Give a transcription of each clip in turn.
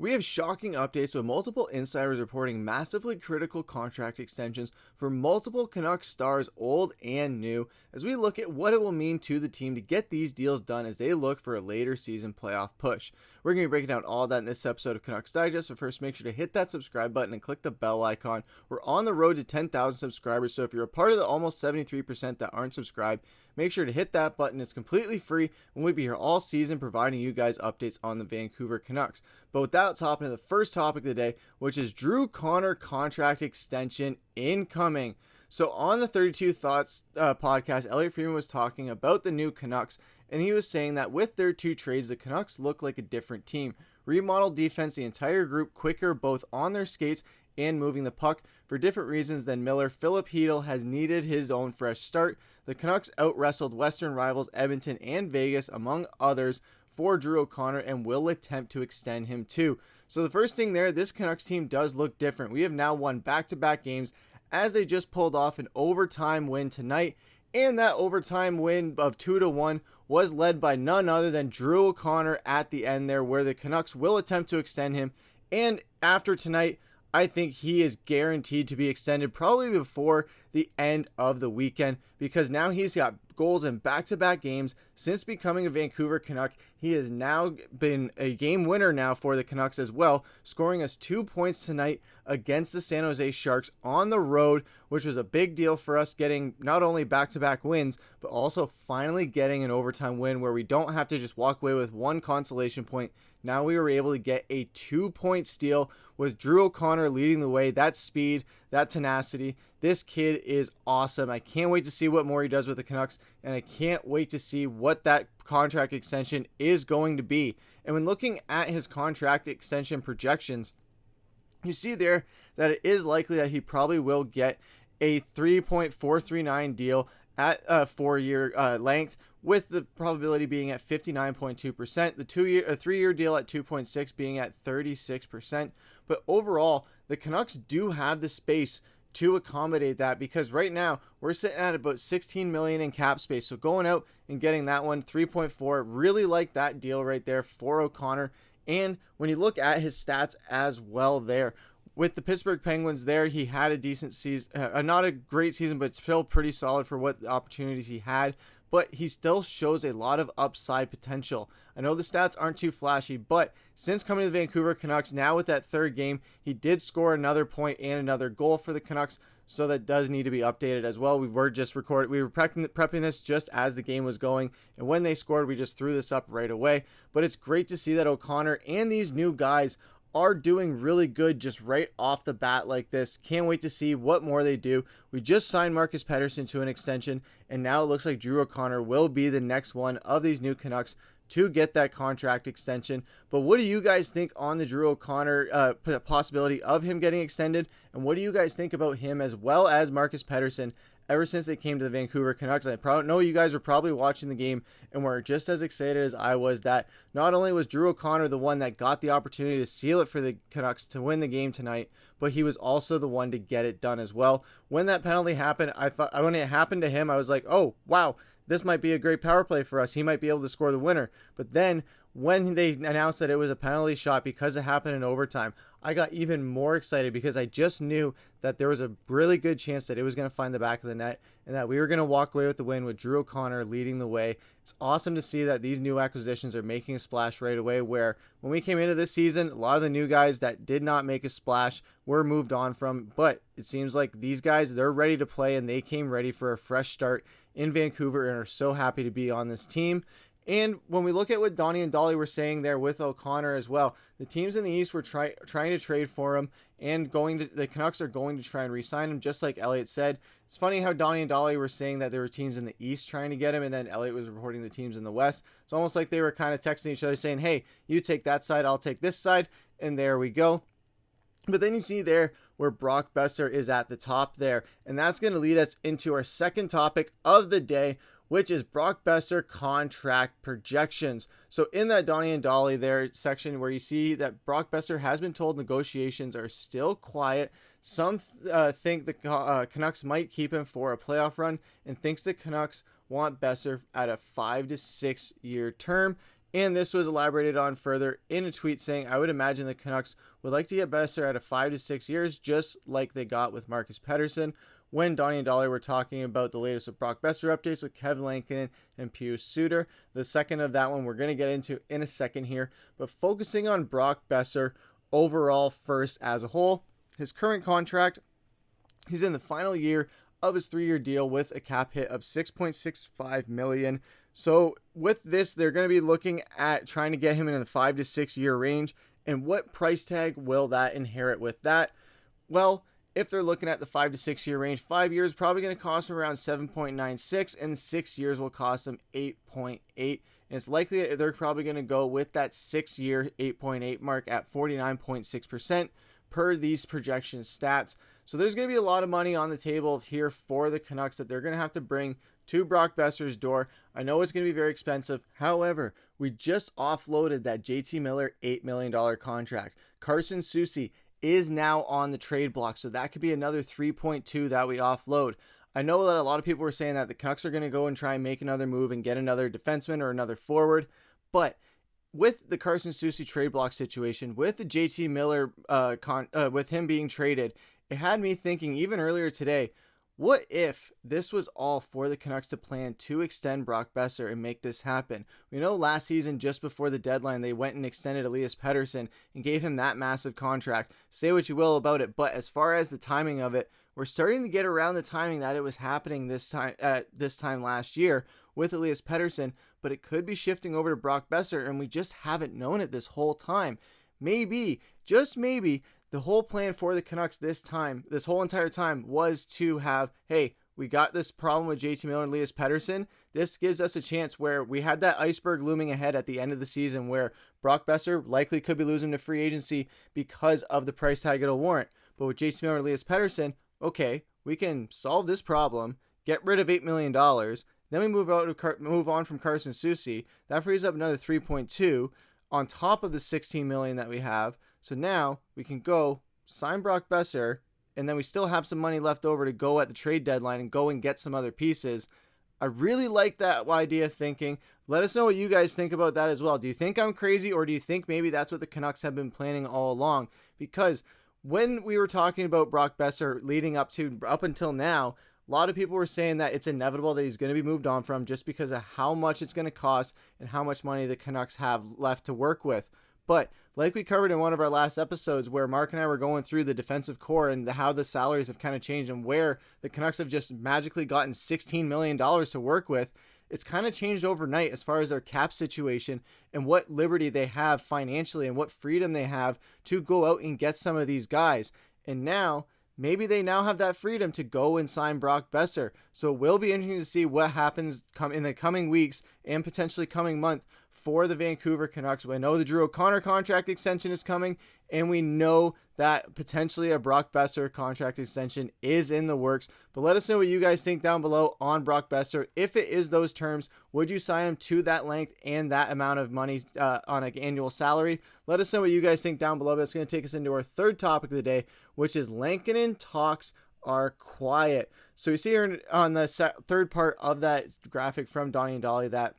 We have shocking updates with multiple insiders reporting massively critical contract extensions for multiple Canucks stars, old and new, as we look at what it will mean to the team to get these deals done as they look for a later season playoff push. We're going to be breaking down all that in this episode of Canucks Digest, but first make sure to hit that subscribe button and click the bell icon. We're on the road to 10,000 subscribers, so if you're a part of the almost 73% that aren't subscribed, make sure to hit that button. It's completely free, and we'll be here all season providing you guys updates on the Vancouver Canucks. But without hopping to the first topic of the day, which is Drew Connor contract extension incoming. So on the 32 Thoughts podcast, Elliotte Friedman was talking about the new Canucks, and he was saying that with their two trades, the Canucks look like a different team. Remodeled defense, the entire group quicker both on their skates and moving the puck. For different reasons than Miller, Filip Hronek has needed his own fresh start. The Canucks out-wrestled Western rivals Edmonton and Vegas, among others, for Drew O'Connor and will attempt to extend him too. So the first thing there, this Canucks team does look different. We have now won back-to-back games as they just pulled off an overtime win tonight, and that overtime win of 2-1 was led by none other than Drew O'Connor at the end there, where the Canucks will attempt to extend him. And after tonight, I think he is guaranteed to be extended probably before the end of the weekend, because now he's got goals in back-to-back games since becoming a Vancouver Canuck. He has now been a game winner now for the Canucks as well, scoring us 2 points tonight against the San Jose Sharks on the road, which was a big deal for us, getting not only back-to-back wins, but also finally getting an overtime win where we don't have to just walk away with one consolation point. Now we were able to get a 2-point steal with Drew O'Connor leading the way. That speed, that tenacity. This kid is awesome. I can't wait to see what more he does with the Canucks, and I can't wait to see what that contract extension is going to be. And when looking at his contract extension projections, you see there that it is likely that he probably will get a 3.439 deal at a 4-year length, with the probability being at 59.2%, the 3-year deal at 2.6 being at 36%. But overall, the Canucks do have the space to accommodate that, because right now we're sitting at about $16 million in cap space. So going out and getting that one, 3.4, really like that deal right there for O'Connor. And when you look at his stats as well there, with the Pittsburgh Penguins there, he had a decent season, not a great season, but still pretty solid for what opportunities he had. But he still shows a lot of upside potential. I know the stats aren't too flashy, but since coming to the Vancouver Canucks, now with that third game, he did score another point and another goal for the Canucks, so that does need to be updated as well. We were prepping this just as the game was going, and when they scored, we just threw this up right away. But it's great to see that O'Connor and these new guys are doing really good just right off the bat like this. Can't wait to see what more they do. We just signed Marcus Pettersson to an extension, and now it looks like Drew O'Connor will be the next one of these new Canucks to get that contract extension. But what do you guys think on the Drew O'Connor possibility of him getting extended? And what do you guys think about him as well as Marcus Pettersson ever since they came to the Vancouver Canucks? I know you guys were probably watching the game and were just as excited as I was that not only was Drew O'Connor the one that got the opportunity to seal it for the Canucks to win the game tonight, but he was also the one to get it done as well. When that penalty happened, I thought when it happened to him, I was like, oh, wow, this might be a great power play for us. He might be able to score the winner. But then when they announced that it was a penalty shot because it happened in overtime, I got even more excited, because I just knew that there was a really good chance that it was going to find the back of the net and that we were going to walk away with the win with Drew O'Connor leading the way. It's awesome to see that these new acquisitions are making a splash right away, where when we came into this season, a lot of the new guys that did not make a splash were moved on from, but it seems like these guys, they're ready to play, and they came ready for a fresh start in Vancouver and are so happy to be on this team. And when we look at what Donnie and Dolly were saying there with O'Connor as well, the teams in the East were trying to trade for him, and the Canucks are going to try and re-sign him, just like Elliotte said. It's funny how Donnie and Dolly were saying that there were teams in the East trying to get him, and then Elliotte was reporting the teams in the West. It's almost like they were kind of texting each other saying, hey, you take that side, I'll take this side, and there we go. But then you see there where Brock Boeser is at the top there, and that's going to lead us into our second topic of the day, which is Brock Boeser contract projections. So in that Donnie and Dolly there section where you see that Brock Boeser has been told negotiations are still quiet. Some think the Canucks might keep him for a playoff run, and thinks the Canucks want Boeser at a 5 to 6 year term. And this was elaborated on further in a tweet saying, I would imagine the Canucks would like to get Boeser out of 5 to 6 years, just like they got with Marcus Pettersson. When Donnie and Dolly were talking about the latest with Brock Boeser updates with Kevin Lankinen and Pius Suter. The second of that one we're going to get into in a second here. But focusing on Brock Boeser overall first as a whole, his current contract, he's in the final year of his 3-year deal with a cap hit of $6.65 million. So with this, they're going to be looking at trying to get him in the 5 to 6 year range. And what price tag will that inherit with that? Well, if they're looking at the 5 to 6 year range, 5 years probably going to cost them around 7.96, and 6 years will cost them 8.8. And it's likely that they're probably going to go with that 6 year 8.8 mark at 49.6% per these projection stats. So there's going to be a lot of money on the table here for the Canucks that they're going to have to bring to Brock Boeser's door. I know it's going to be very expensive. However, we just offloaded that JT Miller $8 million contract. Carson Soucy is now on the trade block, so that could be another 3.2 that we offload. I know that a lot of people were saying that the Canucks are going to go and try and make another move and get another defenseman or another forward, but with the Carson Soucy trade block situation, with the JT Miller, with him being traded, it had me thinking even earlier today, what if this was all for the Canucks to plan to extend Brock Boeser and make this happen? We know last season, just before the deadline, they went and extended Elias Pettersson and gave him that massive contract. Say what you will about it, but as far as the timing of it, we're starting to get around the timing that it was happening this time last year with Elias Pettersson, but it could be shifting over to Brock Boeser, and we just haven't known it this whole time. Maybe, just maybe, the whole plan for the Canucks this whole entire time, was to have, hey, we got this problem with JT Miller and Elias Pettersson. This gives us a chance where we had that iceberg looming ahead at the end of the season where Brock Boeser likely could be losing to free agency because of the price tag it'll warrant. But with JT Miller and Elias Pettersson, okay, we can solve this problem, get rid of $8 million, then we move on from Carson Soucy. That frees up another 3.2 on top of the $16 million that we have. So now we can go sign Brock Boeser, and then we still have some money left over to go at the trade deadline and go and get some other pieces. I really like that idea of thinking. Let us know what you guys think about that as well. Do you think I'm crazy, or do you think maybe that's what the Canucks have been planning all along? Because when we were talking about Brock Boeser leading up until now, a lot of people were saying that it's inevitable that he's going to be moved on from just because of how much it's going to cost and how much money the Canucks have left to work with. But like we covered in one of our last episodes where Mark and I were going through the defensive core and how the salaries have kind of changed and where the Canucks have just magically gotten $16 million to work with, it's kind of changed overnight as far as their cap situation and what liberty they have financially and what freedom they have to go out and get some of these guys. And now, maybe they now have that freedom to go and sign Brock Boeser. So it will be interesting to see what happens in the coming weeks and potentially coming month for the Vancouver Canucks. We know the Drew O'Connor contract extension is coming, and we know that potentially a Brock Boeser contract extension is in the works. But let us know what you guys think down below on Brock Boeser. If it is those terms, would you sign him to that length and that amount of money on an annual salary? Let us know what you guys think down below. That's going to take us into our third topic of the day, which is Lankinen talks are quiet. So we see here on the third part of that graphic from Donnie and Dolly that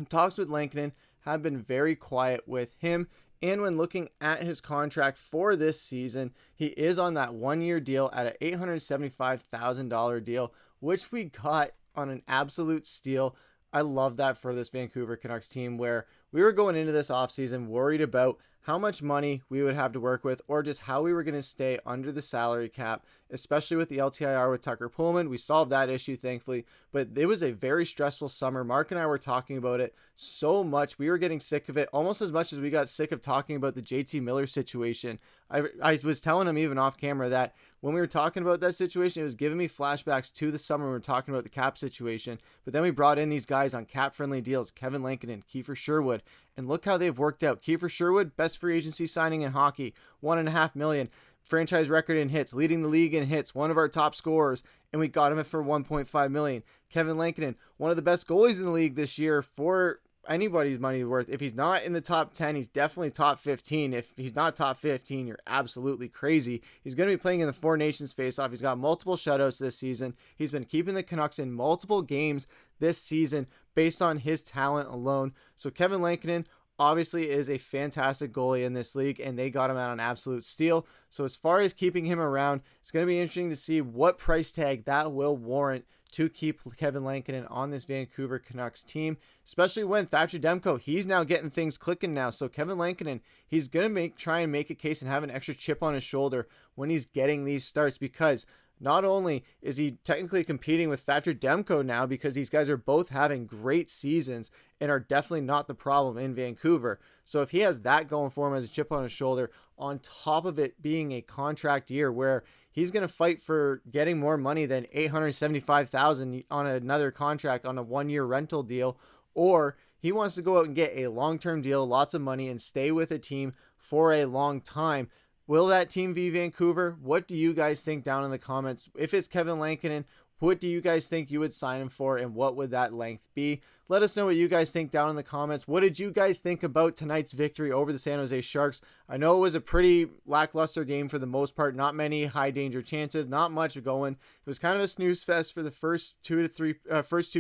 talks with Lankinen have been very quiet with him. And when looking at his contract for this season, he is on that 1-year deal at an $875,000 deal, which we got on an absolute steal. I love that for this Vancouver Canucks team, where we were going into this offseason worried about how much money we would have to work with, or just how we were going to stay under the salary cap, especially with the LTIR with Tucker Pullman. We solved that issue, thankfully, but it was a very stressful summer. Mark and I were talking about it so much. We were getting sick of it, almost as much as we got sick of talking about the JT Miller situation. I was telling him even off camera that when we were talking about that situation, it was giving me flashbacks to the summer when we were talking about the cap situation. But then we brought in these guys on cap-friendly deals, Kevin Lankinen, Kiefer Sherwood, and look how they've worked out. Kiefer Sherwood, best free agency signing in hockey, $1.5 million, franchise record in hits, leading the league in hits, one of our top scorers, and we got him for $1.5 million. Kevin Lankinen, one of the best goalies in the league this year for anybody's money worth. If he's not in the top 10, he's definitely top 15. If he's not top 15, you're absolutely crazy. He's going to be playing in the Four Nations faceoff. He's got multiple shutouts this season. He's been keeping the Canucks in multiple games this season based on his talent alone. So Kevin Lankinen obviously is a fantastic goalie in this league, and they got him out on absolute steal. So as far as keeping him around, it's going to be interesting to see what price tag that will warrant to keep Kevin Lankinen on this Vancouver Canucks team, especially when Thatcher Demko, he's now getting things clicking now. So Kevin Lankinen, he's going to try and make a case and have an extra chip on his shoulder when he's getting these starts, because not only is he technically competing with Thatcher Demko now, because these guys are both having great seasons and are definitely not the problem in Vancouver. So if he has that going for him as a chip on his shoulder, on top of it being a contract year where he's going to fight for getting more money than $875,000 on another contract on a 1-year rental deal, or he wants to go out and get a long-term deal, lots of money, and stay with a team for a long time. Will that team be Vancouver? What do you guys think down in the comments? If it's Kevin Lankinen, what do you guys think you would sign him for, and what would that length be? Let us know what you guys think down in the comments. What did you guys think about tonight's victory over the San Jose Sharks? I know it was a pretty lackluster game for the most part. Not many high danger chances, not much going. It was kind of a snooze fest for the first two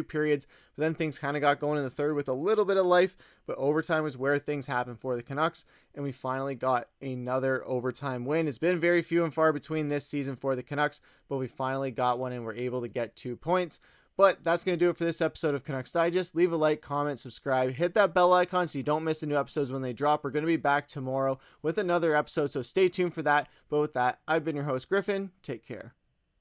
periods, but then things kind of got going in the third with a little bit of life. But overtime was where things happened for the Canucks, and we finally got another overtime win. It's been very few and far between this season for the Canucks, but we finally got one and we're able to get 2 points. But that's going to do it for this episode of Canucks Digest. Leave a like, comment, subscribe, hit that bell icon so you don't miss the new episodes when they drop. We're going to be back tomorrow with another episode, so stay tuned for that. But with that, I've been your host, Griffin. Take care.